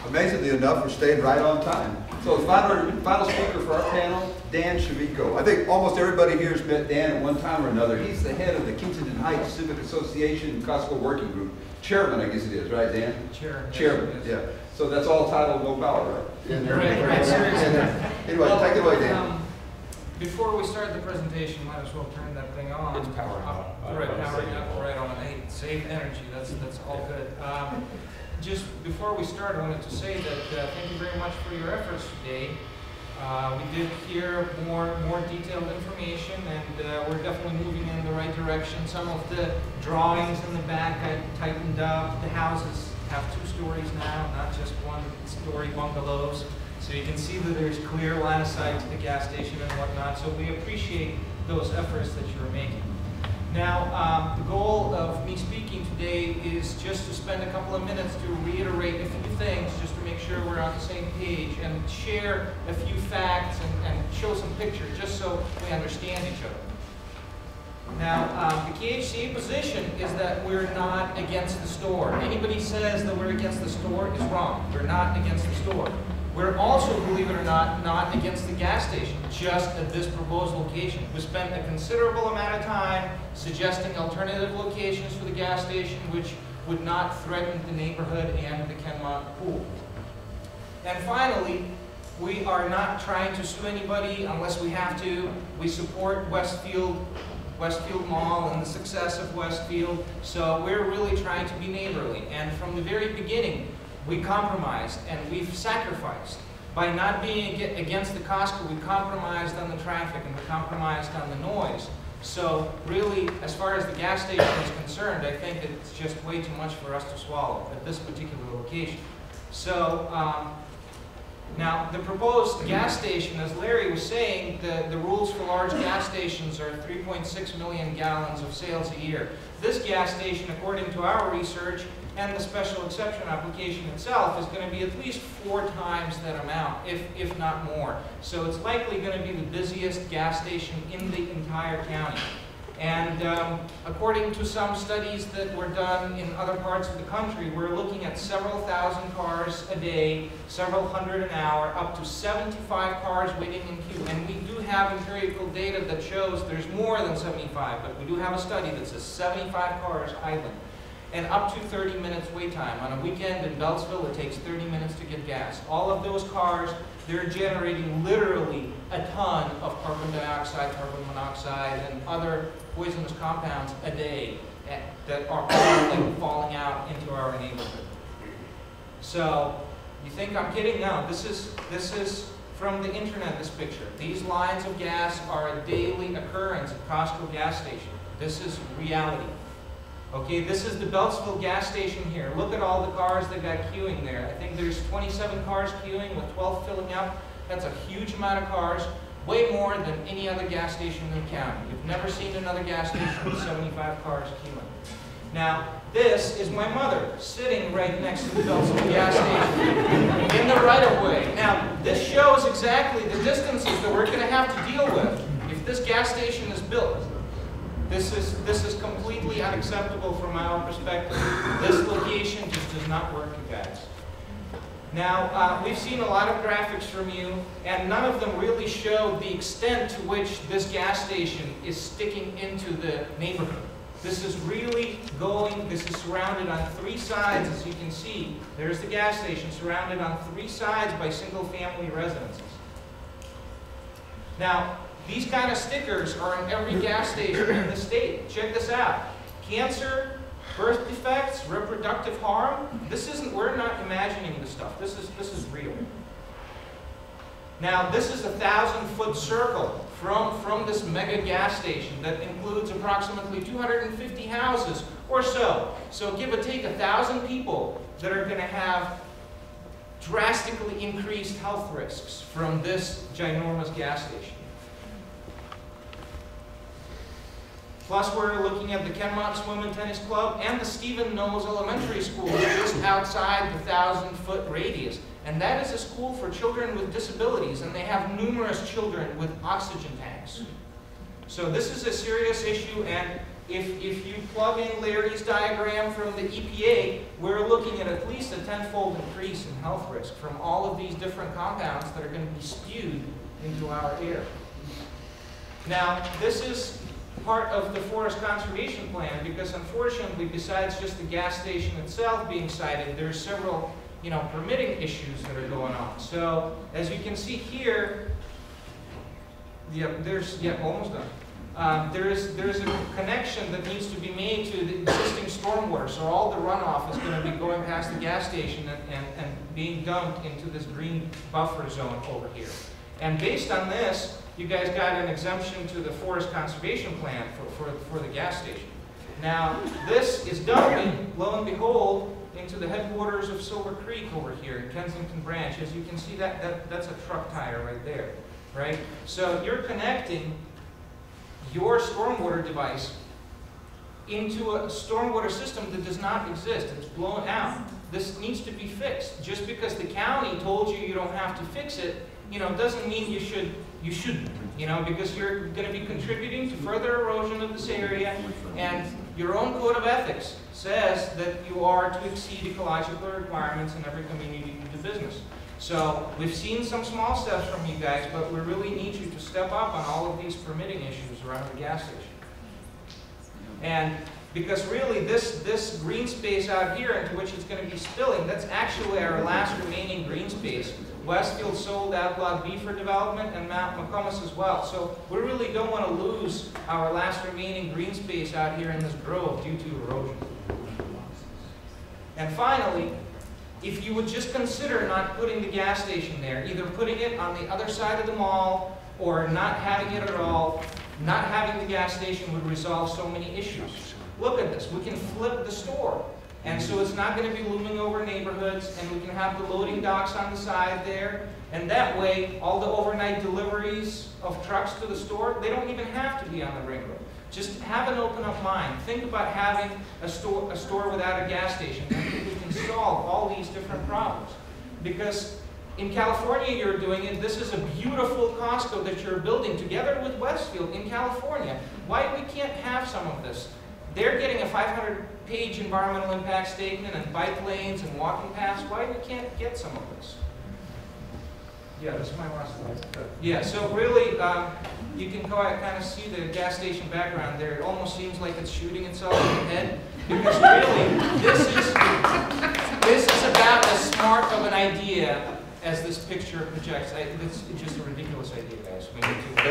amazingly enough, we're staying right on time. So the final speaker for our panel, Dan Sheveiko. I think almost everybody here has met Dan at one time or another. He's the head of the Kensington Heights Civic Association and Costco Working Group. Chairman, I guess it is, right, Dan? Chairman, yeah. So that's all titled no power, right? Anyway, take it away, Dan. Before we start the presentation, might as well turn that thing on. It's powering on. Right, powering up right on. Hey, save energy. That's all good. Just before we start, I wanted to say that thank you very much for your efforts today. We did hear more detailed information, and we're definitely moving in the right direction. Some of the drawings in the back I tightened up. The houses have 2 stories now, not just 1-story bungalows. So you can see that there's clear line of sight to the gas station and whatnot. So we appreciate those efforts that you're making. Now, the goal of me speaking today is just to spend a couple of minutes to reiterate a few things, just to make sure we're on the same page, and share a few facts and show some pictures, just so we understand each other. Now, the KHCA position is that we're not against the store. Anybody says that we're against the store is wrong. We're not against the store. We're also, believe it or not against the gas station, just at this proposed location. We spent a considerable amount of time suggesting alternative locations for the gas station which would not threaten the neighborhood and the Kenmont pool. And finally, we are not trying to sue anybody unless we have to. We support Wesfield Mall and the success of Westfield, so we're really trying to be neighborly. And from the very beginning, we compromised and we've sacrificed. By not being against the Costco, we compromised on the traffic and we compromised on the noise. So really, as far as the gas station is concerned, I think it's just way too much for us to swallow at this particular location. So now the proposed gas station, as Larry was saying, the rules for large gas stations are 3.6 million gallons of sales a year. This gas station, according to our research, and the special exception application itself is going to be at least 4 times that amount, if not more. So it's likely going to be the busiest gas station in the entire county. And according to some studies that were done in other parts of the country, we're looking at several thousand cars a day, several hundred an hour, up to 75 cars waiting in queue. And we do have empirical data that shows there's more than 75, but we do have a study that says 75 cars idling. And up to 30 minutes wait time. On a weekend in Beltsville, it takes 30 minutes to get gas. All of those cars, they're generating literally a ton of carbon dioxide, carbon monoxide, and other poisonous compounds a day that are all falling out into our neighborhood. So, you think I'm kidding? No, this is from the internet, this picture. These lines of gas are a daily occurrence at Costco gas station. This is reality. Okay, this is the Beltsville gas station here. Look at all the cars that got queuing there. I think there's 27 cars queuing with 12 filling up. That's a huge amount of cars, way more than any other gas station in the county. You've never seen another gas station with 75 cars queuing. Now, this is my mother sitting right next to the Beltsville gas station in the right-of-way. Now, this shows exactly the distances that we're going to have to deal with if this gas station is built. This is completely unacceptable from our perspective. This location just does not work, you guys. Now, we've seen a lot of graphics from you, and none of them really show the extent to which this gas station is sticking into the neighborhood. This is really this is surrounded on 3 sides, as you can see. There's the gas station, surrounded on 3 sides by single-family residences. Now, these kind of stickers are in every gas station in the state. Check this out. Cancer, birth defects, reproductive harm. We're not imagining this stuff. This is real. Now, this is a 1,000-foot circle from this mega gas station that includes approximately 250 houses or so. So give or take 1,000 people that are going to have drastically increased health risks from this ginormous gas station. Plus, we're looking at the Kenmont Swim and Tennis Club and the Stephen Knowles Elementary School just outside the 1,000-foot radius. And that is a school for children with disabilities, and they have numerous children with oxygen tanks. So this is a serious issue, and if you plug in Larry's diagram from the EPA, we're looking at least a 10-fold increase in health risk from all of these different compounds that are going to be spewed into our air. Now, this is part of the forest conservation plan because unfortunately, besides just the gas station itself being sited, there's several permitting issues that are going on. So, as you can see here, almost done. There's a connection that needs to be made to the existing stormwater, so all the runoff is going to be going past the gas station and being dumped into this green buffer zone over here. And based on this, you guys got an exemption to the forest conservation plan for the gas station. Now, this is dumping, lo and behold, into the headwaters of Silver Creek over here in Kensington Branch. As you can see, that's a truck tire right there, right? So you're connecting your stormwater device into a stormwater system that does not exist. It's blown out. This needs to be fixed. Just because the county told you don't have to fix it, doesn't mean you shouldn't, because you're going to be contributing to further erosion of this area, and your own code of ethics says that you are to exceed ecological requirements in every community you do business. So we've seen some small steps from you guys, but we really need you to step up on all of these permitting issues around the gas station. And because really this green space out here into which it's going to be spilling, that's actually our last remaining green space. Westfield sold Outlot B for development and Mount McComas as well. So we really don't want to lose our last remaining green space out here in this grove due to erosion. And finally, if you would just consider not putting the gas station there, either putting it on the other side of the mall or not having it at all, not having the gas station would resolve so many issues. Look at this. We can flip the store. And so it's not going to be looming over neighborhoods, and we can have the loading docks on the side there. And that way, all the overnight deliveries of trucks to the store, they don't even have to be on the ring road. Just have an open up mind. Think about having a store without a gas station. I think we can solve all these different problems. Because in California you're doing it. This is a beautiful Costco that you're building together with Westfield in California. Why we can't have some of this? They're getting a 500-page environmental impact statement and bike lanes and walking paths. Why we can't get some of this? Yeah, this is my last slide. Yeah, so really, you can kind of see the gas station background there. It almost seems like it's shooting itself in the head. Because really, this is about as smart of an idea as this picture projects. It's just a ridiculous idea, guys. We need to